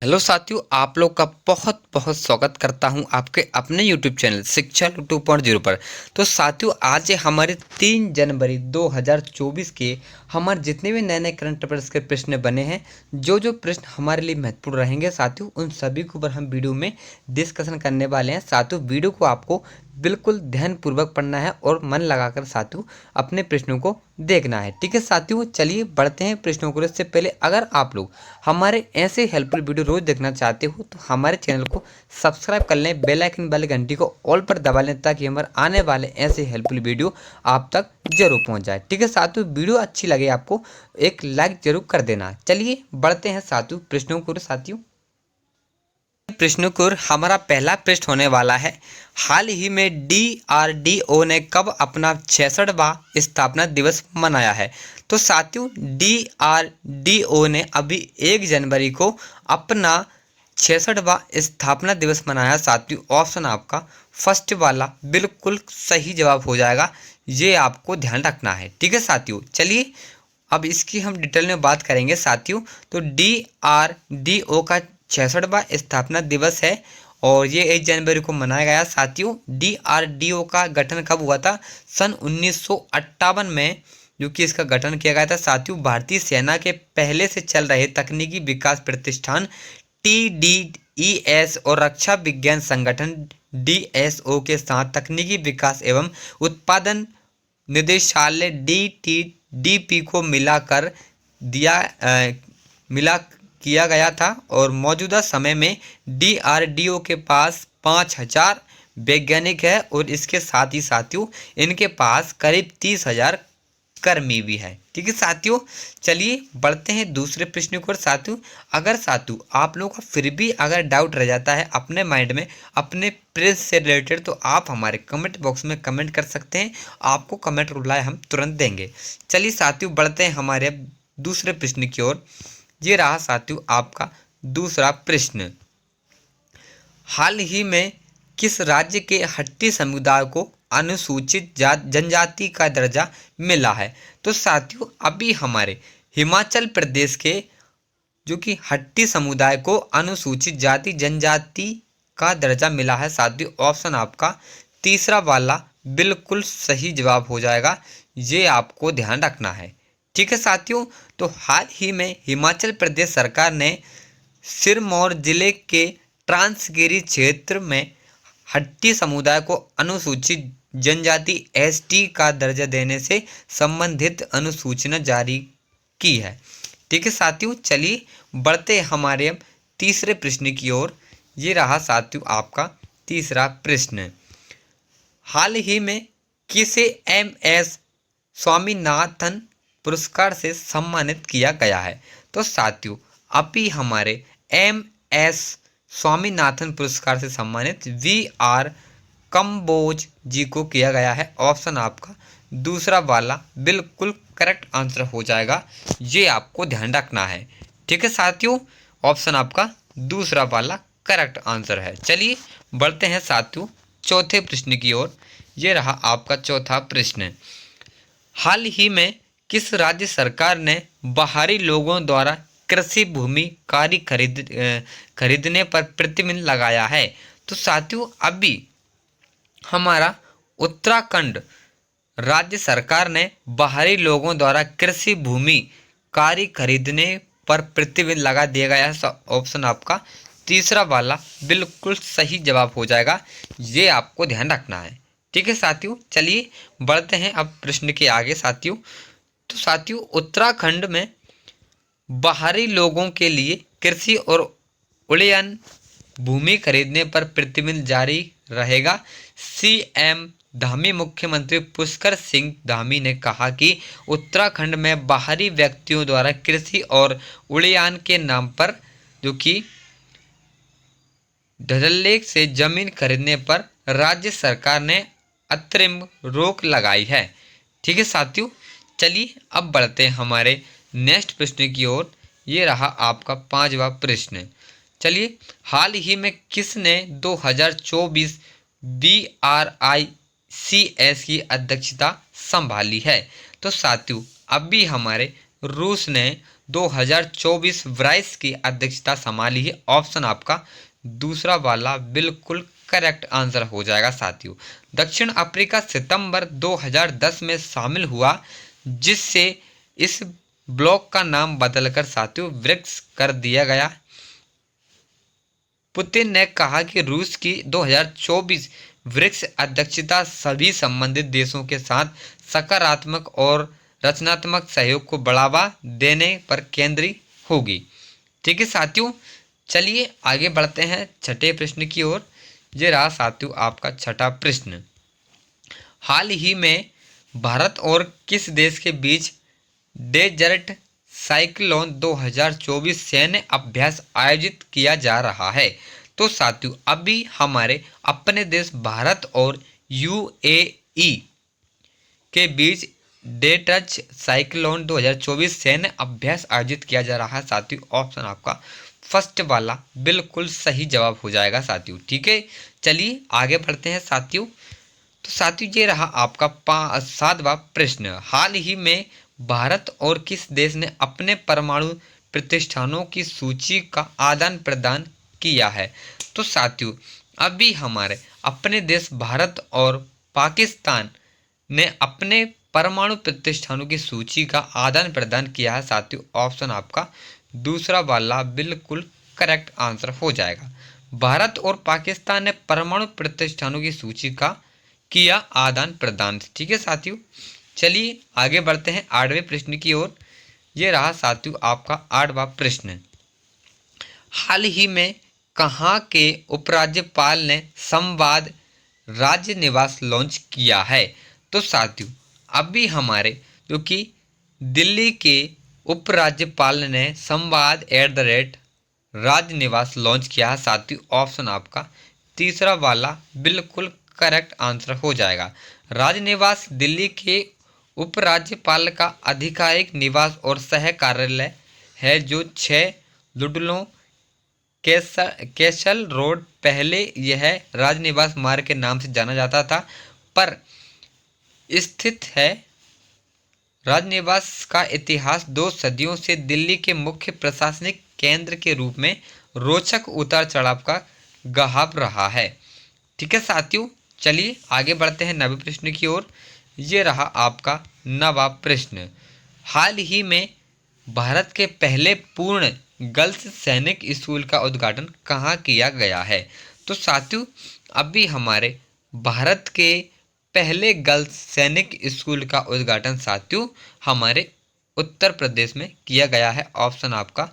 Hello साथियों, आप लोग का बहुत बहुत स्वागत करता हूं आपके अपने यूट्यूब चैनल शिक्षा 2.0 पर। तो साथियों, आज हमारे 3 जनवरी 2024 के हमारे जितने भी नए नए करंट अफेयर्स के प्रश्न बने हैं, जो प्रश्न हमारे लिए महत्वपूर्ण रहेंगे साथियों, उन सभी के ऊपर हम वीडियो में डिस्कशन करने वाले हैं। साथियों, वीडियो को आपको बिल्कुल ध्यानपूर्वक पढ़ना है और मन लगाकर साथियों अपने प्रश्नों को देखना है। ठीक है साथियों, चलिए बढ़ते हैं प्रश्नों को। इससे पहले अगर आप लोग हमारे ऐसे हेल्पफुल वीडियो रोज देखना चाहते हो तो हमारे चैनल को सब्सक्राइब कर लें, बेल आइकन वाली घंटी को ऑल पर दबा लें ताकि हमारे आने वाले ऐसे हेल्पफुल वीडियो आप तक जरूर पहुंच जाए। ठीक है साथियों, वीडियो अच्छी लगे आपको एक लाइक जरूर कर देना। चलिए बढ़ते हैं साथियों प्रश्नों को। साथियों, प्रश्नों को हमारा पहला प्रश्न होने वाला है, हाल ही में डीआरडीओ ने कब अपना 66वां स्थापना दिवस मनाया है? तो साथियों, डीआरडीओ ने अभी 1 जनवरी को अपना 66वां स्थापना दिवस मनाया। साथियों, ऑप्शन आपका फर्स्ट वाला बिल्कुल सही जवाब हो जाएगा, ये आपको ध्यान रखना है। ठीक है साथियों, चलिए अब इसकी हम डिटेल में बात करेंगे साथियों। तो डीआरडीओ का 66वां स्थापना दिवस है और ये 1 जनवरी को मनाया गया। साथियों, डीआरडीओ का गठन कब हुआ था? सन 1958 में जो कि इसका गठन किया गया था। साथियों, भारतीय सेना के पहले से चल रहे तकनीकी विकास प्रतिष्ठान TDES और रक्षा विज्ञान संगठन DSO के साथ तकनीकी विकास एवं उत्पादन निदेशालय DTDP को मिला किया गया था और मौजूदा समय में DRDO के पास 5000 वैज्ञानिक है और इसके साथ ही साथियों इनके पास करीब 30,000 कर्मी भी है। ठीक है साथियों, चलिए बढ़ते हैं दूसरे प्रश्न को। साथियों, अगर साथियों आप लोगों का फिर भी अगर डाउट रह जाता है अपने माइंड में अपने प्रेस से रिलेटेड, तो आप हमारे कमेंट बॉक्स में कमेंट कर सकते हैं, आपको कमेंट रिप्लाई हम तुरंत देंगे। चलिए साथियों बढ़ते हैं हमारे अब दूसरे प्रश्न की ओर। ये रहा साथियों आपका दूसरा प्रश्न, हाल ही में किस राज्य के हट्टी समुदाय को अनुसूचित जनजाति का दर्जा मिला है? तो साथियों, अभी हमारे हिमाचल प्रदेश के जो कि हट्टी समुदाय को अनुसूचित जाति जनजाति का दर्जा मिला है। साथियों, ऑप्शन आपका तीसरा वाला बिल्कुल सही जवाब हो जाएगा, ये आपको ध्यान रखना है। ठीक है साथियों, तो हाल ही में हिमाचल प्रदेश सरकार ने सिरमौर जिले के ट्रांसगिरी क्षेत्र में हट्टी समुदाय को अनुसूचित जनजाति ST का दर्जा देने से संबंधित अनुसूचना जारी की है। ठीक है साथियों, चलिए बढ़ते हमारे अब तीसरे प्रश्न की ओर। ये रहा साथियों आपका तीसरा प्रश्न, हाल ही में किसे MS स्वामीनाथन पुरस्कार से सम्मानित किया गया है? तो साथियों, अभी हमारे MS स्वामीनाथन पुरस्कार से सम्मानित VR कंबोज जी को किया गया है। ऑप्शन आपका दूसरा वाला बिल्कुल करेक्ट आंसर हो जाएगा, ये आपको ध्यान रखना है। ठीक है साथियों, ऑप्शन आपका दूसरा वाला करेक्ट आंसर है। चलिए बढ़ते हैं साथियों चौथे प्रश्न की ओर। ये रहा आपका चौथा प्रश्न, हाल ही में किस राज्य सरकार ने बाहरी लोगों द्वारा कृषि भूमि खरीदने पर प्रतिबंध लगाया है? तो साथियों, अभी हमारा उत्तराखंड राज्य सरकार ने बाहरी लोगों द्वारा कृषि भूमि खरीदने पर प्रतिबंध लगा दिया गया है। ऑप्शन आपका तीसरा वाला बिल्कुल सही जवाब हो जाएगा, ये आपको ध्यान रखना है। ठीक है साथियों, चलिए बढ़ते हैं अब प्रश्न के आगे साथियों। तो साथियों, उत्तराखंड में बाहरी लोगों के लिए कृषि और उड़यन भूमि खरीदने पर प्रतिबंध जारी रहेगा। CM धामी मुख्यमंत्री पुष्कर सिंह धामी ने कहा कि उत्तराखंड में बाहरी व्यक्तियों द्वारा कृषि और उड़यन के नाम पर जो कि धड़ल्ले से जमीन खरीदने पर राज्य सरकार ने अंतरिम रोक लगाई है। ठीक है साथियों, चलिए अब बढ़ते हैं हमारे नेक्स्ट प्रश्न की ओर। ये रहा आपका पांचवा प्रश्न, चलिए हाल ही में किसने 2024 BRICS की अध्यक्षता संभाली है? तो साथियों, अभी हमारे रूस ने 2024 ब्राइस की अध्यक्षता संभाली है। ऑप्शन आपका दूसरा वाला बिल्कुल करेक्ट आंसर हो जाएगा साथियों। दक्षिण अफ्रीका सितंबर 2010 में शामिल हुआ, जिससे इस ब्लॉक का नाम बदलकर साथियों ब्रिक्स कर दिया गया। पुतिन ने कहा कि रूस की 2024 ब्रिक्स अध्यक्षता सभी संबंधित देशों के साथ सकारात्मक और रचनात्मक सहयोग को बढ़ावा देने पर केंद्रित होगी। ठीक है साथियों, चलिए आगे बढ़ते हैं छठे प्रश्न की ओर। ये रहा साथियों आपका छठा प्रश्न। हाल ही में भारत और किस देश के बीच डेजर्ट साइक्लोन 2024 सैन्य अभ्यास आयोजित किया जा रहा है? तो साथियों अभी हमारे अपने देश भारत और यूएई के बीच डेजर्ट साइक्लोन 2024 सैन्य अभ्यास आयोजित किया जा रहा है साथियों। ऑप्शन आपका फर्स्ट वाला बिल्कुल सही जवाब हो जाएगा साथियों। ठीक है, चलिए आगे बढ़ते हैं साथियों। तो साथियों ये रहा आपका सातवां प्रश्न। हाल ही में भारत और किस देश ने अपने परमाणु प्रतिष्ठानों की सूची का आदान प्रदान किया है? तो साथियों अभी हमारे अपने देश भारत और पाकिस्तान ने अपने परमाणु प्रतिष्ठानों की सूची का आदान प्रदान किया है साथियों। ऑप्शन आपका दूसरा वाला बिल्कुल करेक्ट आंसर हो जाएगा। भारत और पाकिस्तान ने परमाणु प्रतिष्ठानों की सूची का किया आदान प्रदान। ठीक है साथियों, चलिए आगे बढ़ते हैं आठवें प्रश्न की ओर। ये रहा साथियों आपका आठवां प्रश्न। हाल ही में कहाँ के उपराज्यपाल ने संवाद राज्य निवास लॉन्च किया है? तो साथियों अभी हमारे जो कि दिल्ली के उपराज्यपाल ने संवाद @राज्य निवास लॉन्च किया है साथियों। ऑप्शन आपका तीसरा वाला बिल्कुल करेक्ट आंसर हो जाएगा। राजनिवास दिल्ली के उपराज्यपाल का आधिकारिक निवास और सह कार्यालय है, जो 6 लुडलों कैसल रोड, पहले यह राजनिवास मार्ग के नाम से जाना जाता था, पर स्थित है। राजनिवास का इतिहास 2 सदियों से दिल्ली के मुख्य प्रशासनिक केंद्र के रूप में रोचक उतार चढ़ाव का गवाह रहा है। ठीक है साथियों, चलिए आगे बढ़ते हैं नवे प्रश्न की ओर। ये रहा आपका नवा प्रश्न। हाल ही में भारत के पहले पूर्ण गर्ल्स सैनिक स्कूल का उद्घाटन कहाँ किया गया है? तो साथियों अभी हमारे भारत के पहले गर्ल्स सैनिक स्कूल का उद्घाटन साथियों हमारे उत्तर प्रदेश में किया गया है। ऑप्शन आपका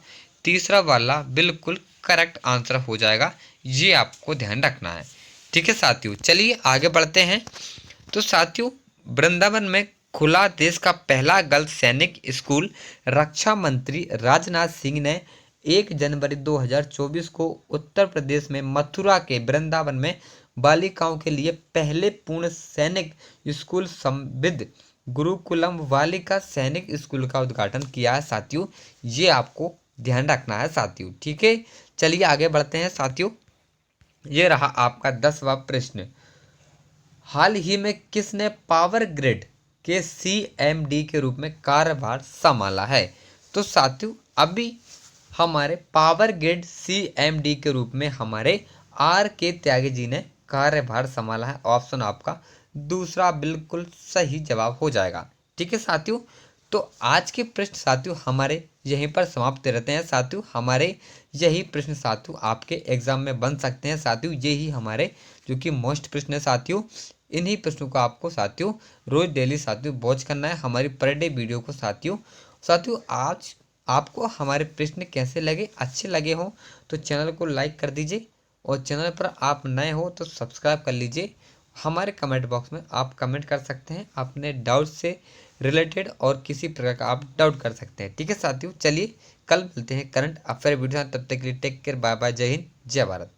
तीसरा वाला बिल्कुल करेक्ट आंसर हो जाएगा, ये आपको ध्यान रखना है। ठीक है साथियों, चलिए आगे बढ़ते हैं। तो साथियों वृंदावन में खुला देश का पहला गर्ल्स सैनिक स्कूल रक्षा मंत्री राजनाथ सिंह ने 1 जनवरी 2024 को उत्तर प्रदेश में मथुरा के वृंदावन में बालिकाओं के लिए पहले पूर्ण सैनिक स्कूल संविद गुरुकुलम बालिका सैनिक स्कूल का उद्घाटन किया है साथियों, ये आपको ध्यान रखना है साथियों। ठीक है, चलिए आगे बढ़ते हैं साथियों। ये रहा आपका 10वां प्रश्न। हाल ही में किसने पावर ग्रिड के CMD के रूप में कार्यभार संभाला है? तो साथियों अभी हमारे पावर ग्रिड CMD के रूप में हमारे RK त्यागी जी ने कार्यभार संभाला है। ऑप्शन आपका दूसरा बिल्कुल सही जवाब हो जाएगा। ठीक है साथियों, तो आज के प्रश्न साथियों हमारे यहीं पर समाप्त रहते हैं साथियों। हमारे यही प्रश्न साथियों आपके एग्जाम में बन सकते हैं साथियों, यही हमारे जो कि मोस्ट प्रश्न है साथियों। इन्हीं प्रश्नों को आपको साथियों रोज डेली साथियों वॉच करना है हमारी पर डे वीडियो को साथियों। आज आपको हमारे प्रश्न कैसे लगे, अच्छे लगे हो तो चैनल को लाइक कर दीजिए, और चैनल पर आप नए हो तो सब्सक्राइब कर लीजिए। हमारे कमेंट बॉक्स में आप कमेंट कर सकते हैं अपने डाउट से रिलेटेड, और किसी प्रकार का आप डाउट कर सकते हैं। ठीक है साथियों, चलिए कल मिलते हैं करंट अफेयर वीडियो, तब तक के लिए टेक केयर, बाय बाय, जय हिंद, जय भारत।